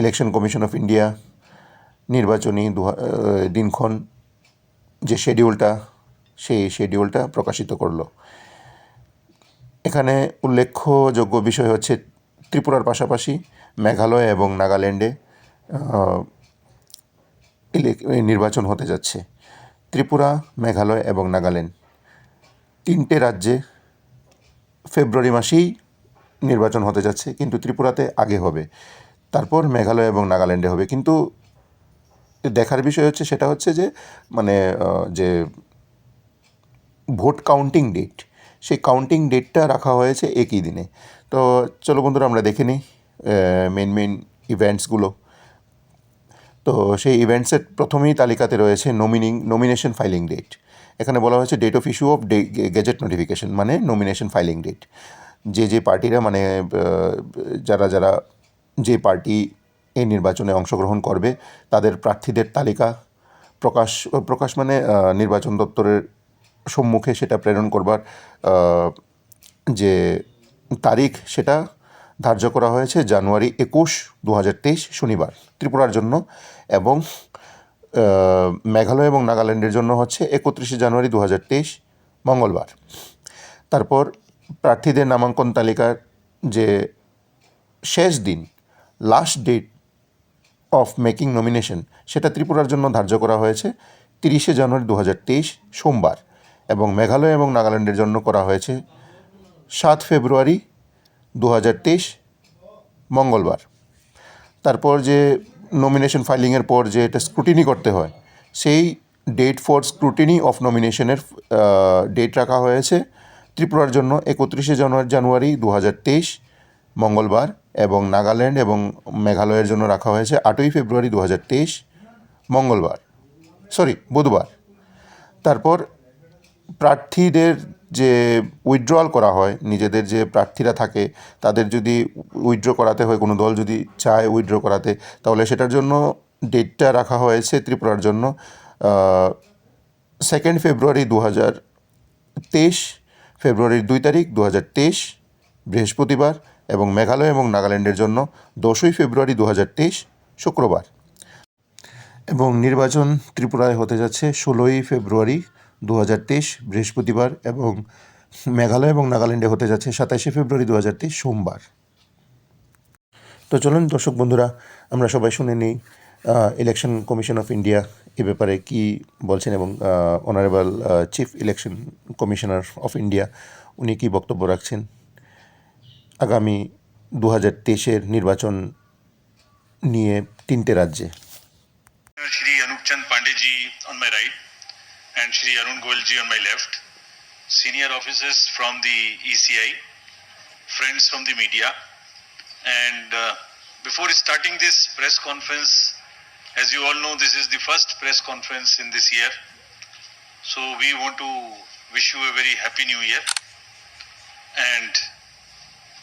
Election commission of India নির্বাচনী দিনক্ষণ যে শিডিউলটা, সেই শিডিউলটা প্রকাশিত করলো। এখানে উল্লেখযোগ্য বিষয় হচ্ছে ত্রিপুরার পাশাপাশি মেঘালয় এবং নাগাল্যান্ডে নির্বাচন হতে যাচ্ছে। ত্রিপুরা, মেঘালয় এবং নাগাল্যান্ড তিনটে রাজ্যে ফেব্রুয়ারি মাসেই নির্বাচন হতে যাচ্ছে, কিন্তু ত্রিপুরাতে আগে হবে, তারপর মেঘালয় এবং নাগাল্যান্ডে হবে। কিন্তু দেখার বিষয় হচ্ছে সেটা হচ্ছে যে মানে যে ভোট কাউন্টিং ডেট, সেই কাউন্টিং ডেটটা রাখা হয়েছে একই দিনে। তো চলো বন্ধুরা, আমরা দেখে নিই মেন ইভেন্টসগুলো। তো সেই ইভেন্টসের প্রথমেই তালিকাতে রয়েছে নমিনেশন ফাইলিং ডেট। এখানে বলা হয়েছে date of issue of gazette notification, মানে নমিনেশন ফাইলিং ডেট। যে পার্টিরা মানে যারা যে পার্টি এই নির্বাচনে অংশগ্রহণ করবে তাদের প্রার্থীদের তালিকা প্রকাশ মানে নির্বাচন দপ্তরের সম্মুখে সেটা প্রেরণ করবার যে তারিখ, সেটা ধার্য করা হয়েছে জানুয়ারি 21, 2023 শনিবার ত্রিপুরার জন্য, এবং মেঘালয় এবং নাগাল্যান্ডের জন্য হচ্ছে 31 জানুয়ারি 2023 মঙ্গলবার। তারপর প্রার্থীদের নামাঙ্কন তালিকার যে শেষ দিন, last date of making nomination, সেটা ত্রিপুরার জন্য ধার্য করা হয়েছে 30 জানুয়ারি 2023 সোমবার, এবং মেঘালয় এবং নাগাল্যান্ডের জন্য করা হয়েছে 7 ফেব্রুয়ারি 2023 মঙ্গলবার। তারপর যে নমিনেশন ফাইলিংয়ের পর যে এটা স্ক্রুটিনি করতে হয়, সেই ডেট ফর স্ক্রুটিনি অফ নমিনেশনের ডেট রাখা হয়েছে ত্রিপুরার জন্য 31 জানুয়ারি 2023 মঙ্গলবার, এবং নাগাল্যান্ড এবং মেঘালয়ের জন্য রাখা হয়েছে 8 ফেব্রুয়ারি 2023 বুধবার। তারপর প্রার্থীদের যে উইথড্রয়াল করা হয়, নিজেদের যে প্রার্থীরা থাকে তাদের যদি উইথড্র করাতে হয়, কোনো দল যদি চায় উইথড্র করাতে, তাহলে সেটার জন্য ডেটটা রাখা হয়েছে ত্রিপুরার জন্য 2 ফেব্রুয়ারি 2023, ফেব্রুয়ারির 2 তারিখ 2023 বৃহস্পতিবার, এবং মেঘালয় এবং নাগাল্যান্ডের জন্য 10 ফেব্রুয়ারি 2023 শুক্রবার। এবং নির্বাচন ত্রিপুরায় হতে যাচ্ছে 16 ফেব্রুয়ারি 2023 বৃহস্পতিবার, এবং মেঘালয় এবং নাগাল্যান্ডে হতে যাচ্ছে 27 ফেব্রুয়ারি 2023 সোমবার। তো চলুন দর্শক বন্ধুরা, আমরা সবাই শুনে নিই ইলেকশন কমিশন অফ ইন্ডিয়া এ ব্যাপারে কি বলছেন, এবং honourable chief election commissioner of India উনি কী বক্তব্য রাখছেন আগামী 2023 নির্বাচন নিয়ে তিনটে রাজ্যে। Shri Anupchand Pandey ji on my right and Shri Arun Goel ji on my left, senior officers from the ECI, friends from the media, and before starting this press conference, as you all know, this is the first press conference in this year, so we want to wish you a very happy new year, and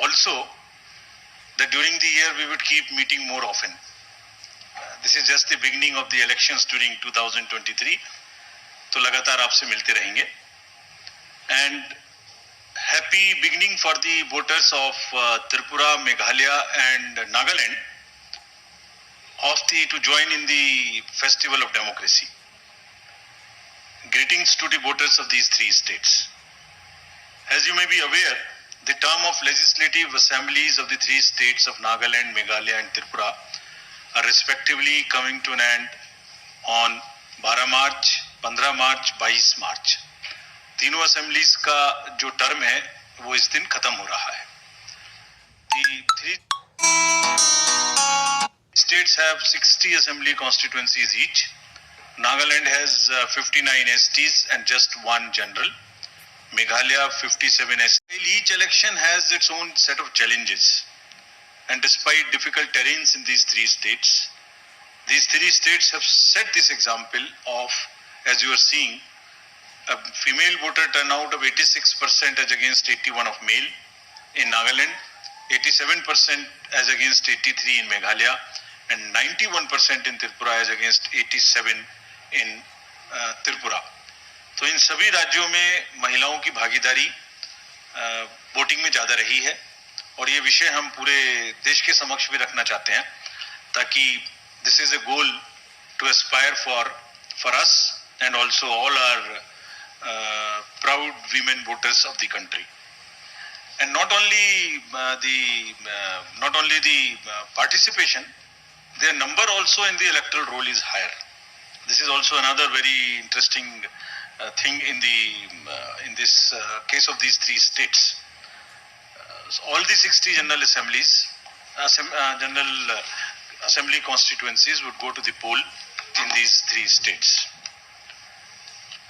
also that during the year we would keep meeting more often. This is just the beginning of the elections during 2023, तो लगातार आपसे मिलते रहेंगे, and happy beginning for the voters of Tripura, Meghalaya and Nagaland to join in the festival of democracy. Greetings to the voters of these three states. As you may be aware, the term of legislative assemblies of the three states of Nagaland, Meghalaya and Tripura are respectively coming to an end on 12 March, 15 March, 22 March. तीनों assemblies का जो term है वो इस दिन खत्म हो रहा है. The three states have 60 assembly constituencies each. Nagaland has 59 STs and just one general. Meghalaya 57 STs. Each election has its own set of challenges. And despite difficult terrains in these three states have set this example of, as you are seeing, a female voter turnout of 86% as against 81% of male in Nagaland, 87% as against 83% in Meghalaya, and 91% in Tripura as against 87% in Tripura. तो इन सभी राज्यों में महिलाओं की भागीदारी voting में ज़्यादा रही है, और ये विषय हम पूरे देश के समक्ष भी रखना चाहते हैं ताकि ताकि this is a goal to aspire for us and also all our proud women voters of the country. And not only the participation, their number also in the electoral roll is higher. This is also another very interesting thing in this case of these three states. All the 60 general assemblies, general assembly constituencies would go to the poll in these three states.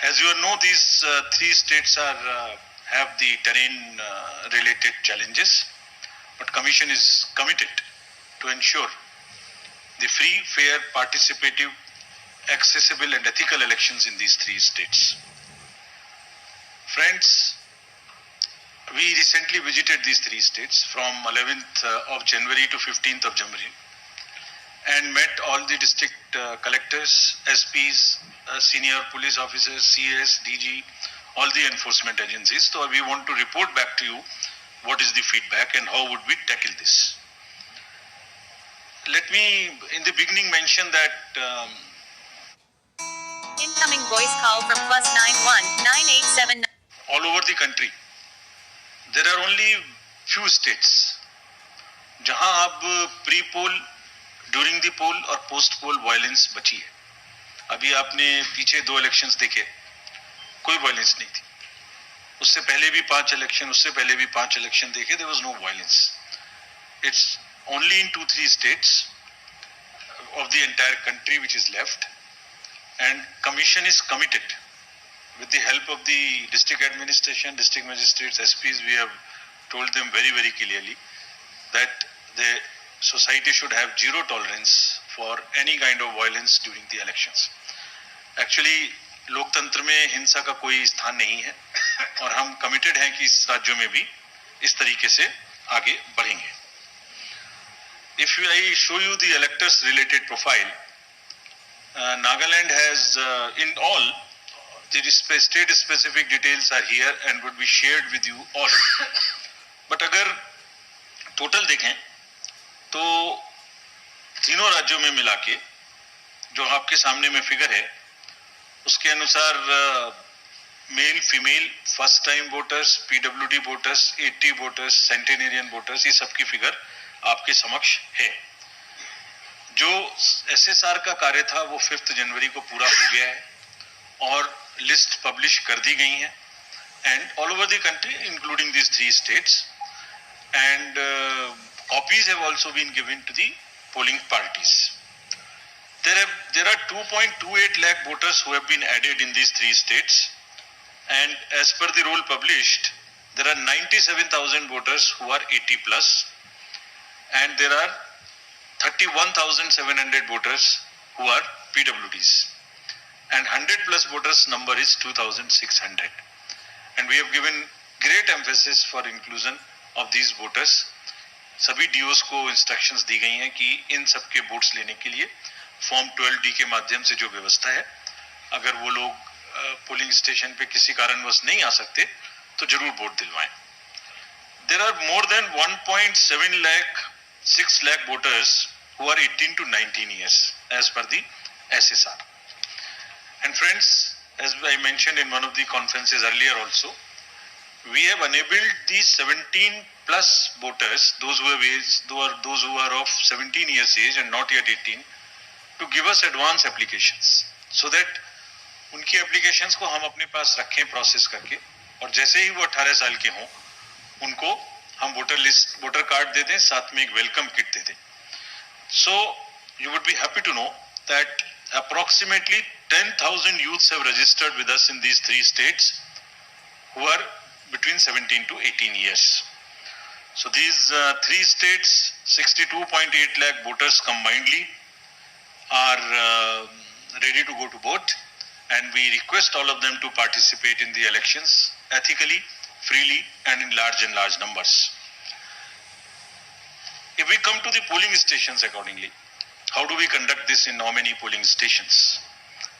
As you know, these three states have the terrain related challenges, but Commission is committed to ensure the free, fair, participative, accessible and ethical elections in these three states. Friends, we recently visited these three states from 11th of January to 15th of January and met all the district collectors, SPs, senior police officers, CS, DG, all the enforcement agencies. So we want to report back to you what is the feedback and how would we tackle this. Let me in the beginning mention that incoming voice call from +91 987 all over the country there are only few states जहां अब pre poll, during the पोल और post पोल violence बची है. अभी आपने पीछे 2 elections देखे, कोई वायलेंस नहीं थी. उससे पहले भी 5 इलेक्शन, उससे पहले भी 5 इलेक्शन देखे, there was no violence. It's only in 2-3 states of the entire country which is left, and Commission is committed with the help of the district administration, district magistrates, SPs. We have told them very, very clearly that the society should have zero tolerance for any kind of violence during the elections. Actually लोकतंत्र में हिंसा का कोई स्थान नहीं है और हम कमिटेड हैं कि इस राज्यों में भी इस तरीके से आगे बढ़ेंगे. If I show you the electors related profile, Nagaland has in all the state specific details are here and would be shared with you all. But अगर टोटल देखें तो तीनों राज्यों में मिला के जो आपके सामने में फिगर है उसके अनुसार male female first time voters, PWD voters, 80 voters, centenarian voters, ये सबकी फिगर आपके समक्ष है. जो एसएसआर का कार्य था वो 5 जनवरी को पूरा हो गया है और लिस्ट पब्लिश कर दी गई है and all over the country including this 3 states, and copies have also been given to the polling parties. There are 2.28 lakh voters who have been added in these 3 states, and as per the roll published, there are 97,000 voters who are 80 plus, and there are 31,700 voters who are PWDs, and 100 plus voters number is 2,600, and we have given great emphasis for inclusion of these voters. सभी DOs को instructions दी गई हैं कि इन सब के votes लेने के लिए फॉर्म 12D के माध्यम से जो व्यवस्था है, अगर वो लोग पोलिंग स्टेशन पे किसी कारणवश नहीं आ सकते तो जरूर vote दिलवाएं. There are more than 1.7 lakh 6 lakh voters who are 18 to 19 years as per the SSR. And friends, as I mentioned in one of the conferences earlier also, we have enabled these 17 plus voters, those who are of 17 years age and not yet 18, to give us advance applications, so that उनकी applications को हम अपने पास रखें process करके, और जैसे ही वो 18 साल के हों उनको हम वोटर कार्ड दे दें, साथ में एक वेलकम किट दे दें. So you would be happy to know that approximately 10,000 youths have registered with us in these 3 states who are between 17 to 18 years. So these 3 states, 62.8 lakh voters combinedly are ready to go to vote, and we request all of them to participate in the elections ethically, freely and in large numbers. If we come to the polling stations accordingly, how do we conduct this in how many polling stations?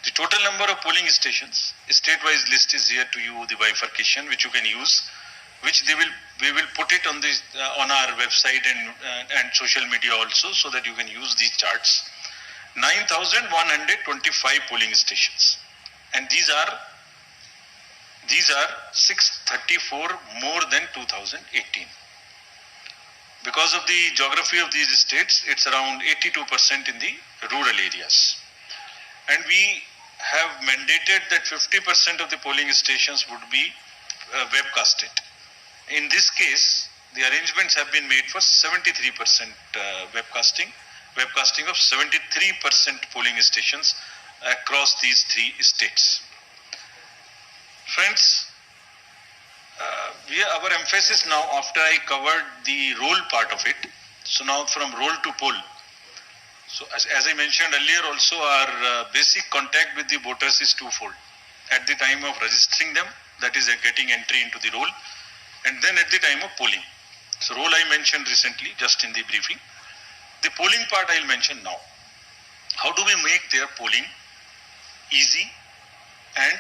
The total number of polling stations, state-wise list is here to you, the bifurcation which you can use which we will put it on this on our website and social media also, so that you can use these charts. 9,125 polling stations, and these are 634 more than 2018. Because of the geography of these states, it's around 82% in the rural areas. And we have mandated that 50% of the polling stations would be webcasted. In this case, the arrangements have been made for 73% webcasting of 73% polling stations across these three states. Friends, our emphasis now, after I covered the roll part of it, so now from roll to poll. So as I mentioned earlier also, our basic contact with the voters is twofold. At the time of registering them, that is getting entry into the roll, and then at the time of polling. So roll I mentioned recently, just in the briefing. The polling part I'll mention now. How do we make their polling easy and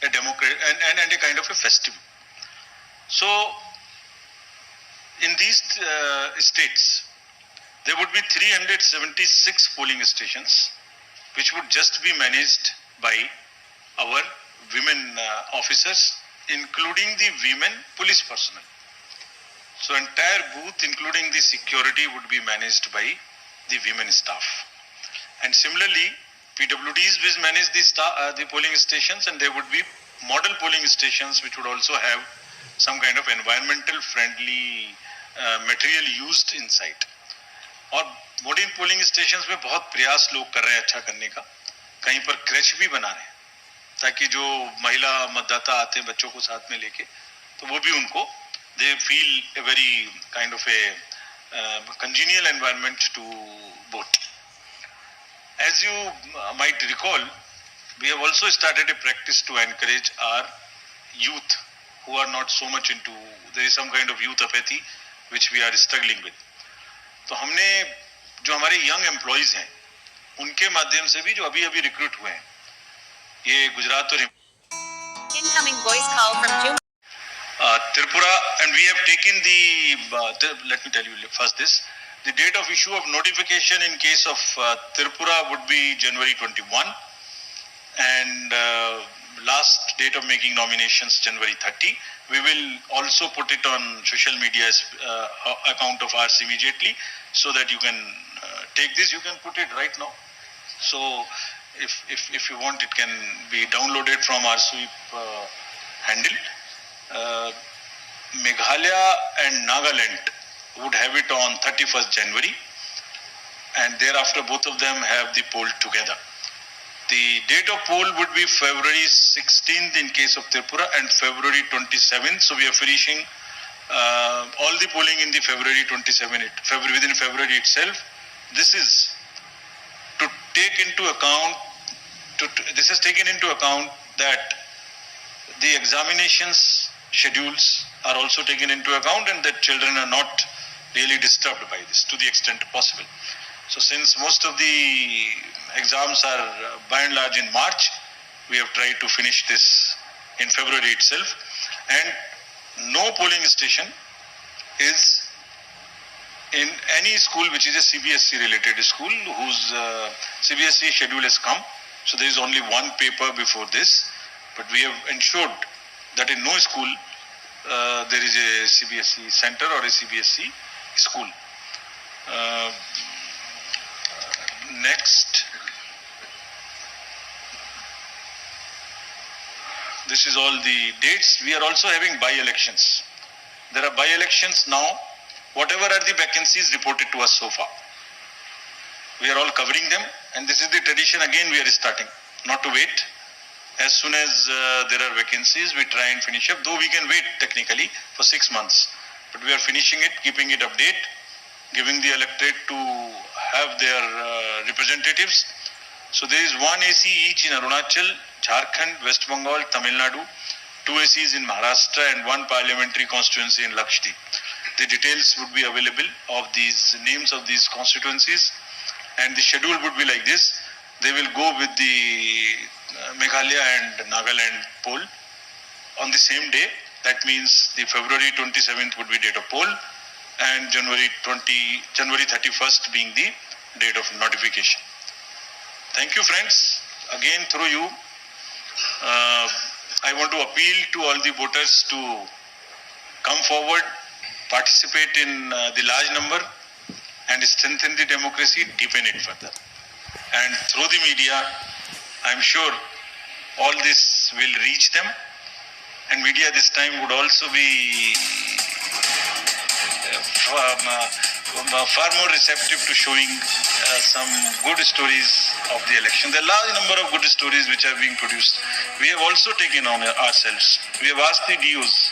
a democratic and a kind of a festive? So in these states, there would be 376 polling stations, which would just be managed by our women officers, including the women police personnel. So entire booth, including the security, would be managed by the women staff. And similarly, PWDs will manage the polling stations, and there would be model polling stations which would also have some kind of environmental friendly material used inside. और modern polling stations में बहुत प्रयास लोग कर रहे हैं अच्छा करने का, कहीं पर क्रैच भी बना रहे हैं ताकि जो महिला मतदाता आते हैं बच्चों को साथ में लेके, तो वो भी उनको they feel a very kind of a congenial environment to vote. As you might recall, we have also started a practice to encourage our youth who are not so much into, there is some kind of youth apathy which we are struggling with. तो हमने जो हमारे young employees हैं उनके माध्यम से भी जो अभी रिक्रूट हुए हैं, ये गुजरात और Incoming voice call from June. Tripura, and we have taken let me tell you first this. The date of issue of notification in case of Tripura would be January 21, and last date of making nominations January 30. We will also put it on social media's account of ours immediately, so that you can take this. You can put it right now. So if you want, it can be downloaded from our sweep handle. Meghalaya and Nagaland would have it on 31st January, and thereafter both of them have the poll together. The date of poll would be February 16th in case of Tripura and February 27th. So we are finishing all the polling in the February 27th, within February itself. This is to take into account. This is taken into account that the examinations schedules are also taken into account, and that children are not really disturbed by this to the extent possible. So since most of the exams are by and large in March, we have tried to finish this in February itself. And no polling station is in any school which is a CBSE related school whose CBSE schedule has come. So there is only one paper before this, but we have ensured that in no school there is a CBSE center or a CBSE school. Next, this is all the dates. We are also having by-elections. There are by-elections now. Whatever are the vacancies reported to us so far, we are all covering them, and this is the tradition again we are starting, not to wait. As soon as there are vacancies, we try and finish up, though we can wait technically for 6 months, but we are finishing it, keeping it update, giving the electorate to have their representatives. So there is one AC each in Arunachal, Jharkhand, West Bengal, Tamil Nadu, 2 ACs in Maharashtra, and 1 parliamentary constituency in Lakshadweep. The details would be available of these names of these constituencies, and the schedule would be like this. They will go with the Meghalaya and Nagaland poll on the same day, That means the February 27th would be date of poll, and January 31st being the date of notification. Thank you, friends. Again, through you, I want to appeal to all the voters to come forward, participate in the large number, and strengthen the democracy, deepen it further. And through the media, I'm sure all this will reach them, and media this time would also be far more receptive to showing some good stories of the election. There are a large number of good stories which are being produced. We have also taken on ourselves. We have asked the DOs